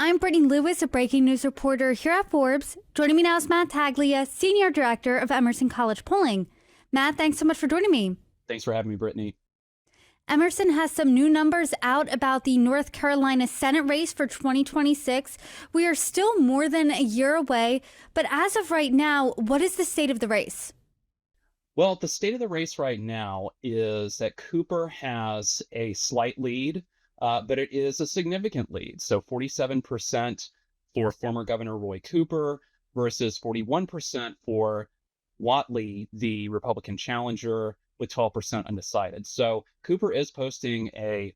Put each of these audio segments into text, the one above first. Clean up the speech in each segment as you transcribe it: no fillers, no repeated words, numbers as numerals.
I'm Brittany Lewis, a breaking news reporter here at Forbes. Joining me now is Matt Taglia, Senior Director of Emerson College Polling. Matt, thanks so much for joining me. Thanks for having me, Brittany. Emerson has some new numbers out about the North Carolina Senate race for 2026. We are still more than a year away, but as of right now, what is the state of the race? Well, the state of the race right now is that Cooper has a slight lead, but it is a significant lead. So 47% for former Governor Roy Cooper versus 41% for Whatley, the Republican challenger, with 12% undecided. So Cooper is posting a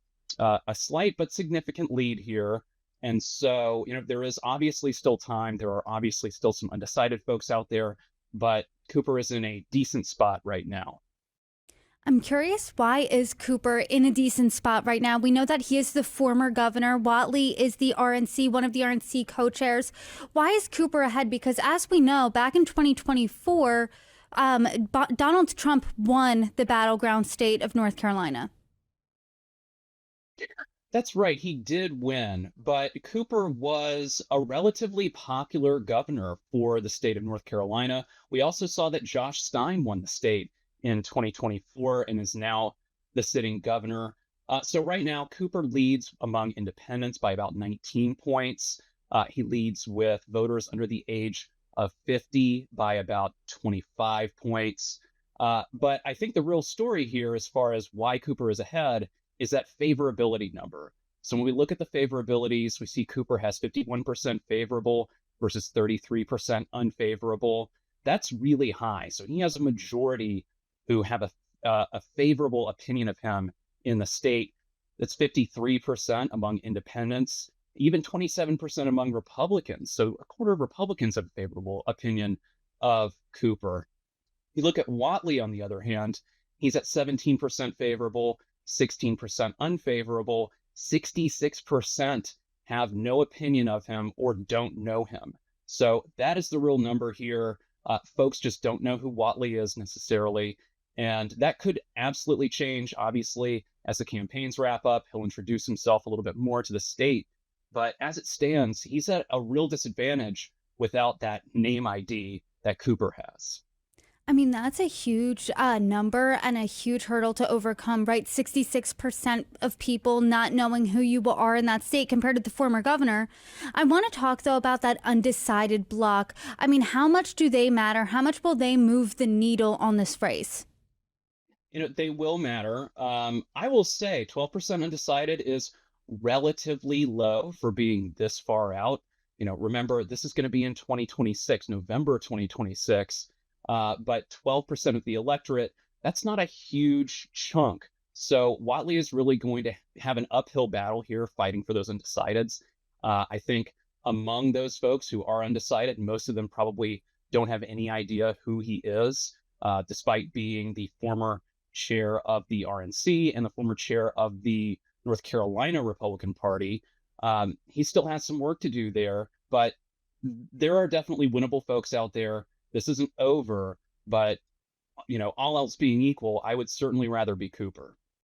slight but significant lead here. And so, there is obviously still time. There are obviously still some undecided folks out there, but Cooper is in a decent spot right now. I'm curious, why is Cooper in a decent spot right now? We know that he is the former governor. Whatley is the RNC, one of the RNC co-chairs. Why is Cooper ahead? Because as we know, back in 2024, Donald Trump won the battleground state of North Carolina. That's right, he did win, but Cooper was a relatively popular governor for the state of North Carolina. We also saw that Josh Stein won the state in 2024 and is now the sitting governor. So right now, Cooper leads among independents by about 19 points. He leads with voters under the age of 50 by about 25 points. But I think the real story here, as far as why Cooper is ahead, is that favorability number. So when we look at the favorabilities, we see Cooper has 51% favorable versus 33% unfavorable. That's really high. So he has a majority who have a favorable opinion of him in the state. That's 53% among independents, even 27% among Republicans. So a quarter of Republicans have a favorable opinion of Cooper. You look at Whatley, on the other hand, he's at 17% favorable, 16% unfavorable, 66% have no opinion of him or don't know him. So that is the real number here. Folks just don't know who Whatley is necessarily. And that could absolutely change, obviously, as the campaigns wrap up. He'll introduce himself a little bit more to the state. But as it stands, he's at a real disadvantage without that name ID that Cooper has. I mean, that's a huge number and a huge hurdle to overcome, right? 66% of people not knowing who you are in that state compared to the former governor. I want to talk, though, about that undecided block. I mean, how much do they matter? How much will they move the needle on this race? They will matter. I will say 12% undecided is relatively low for being this far out. Remember, this is going to be in 2026, November 2026. But 12% of the electorate, that's not a huge chunk. So Whatley is really going to have an uphill battle here fighting for those undecideds. I think among those folks who are undecided, most of them probably don't have any idea who he is, despite being the former chair of the RNC and the former chair of the North Carolina Republican Party. He still has some work to do there, but there are definitely winnable folks out there. This isn't over, but all else being equal, I would certainly rather be Cooper.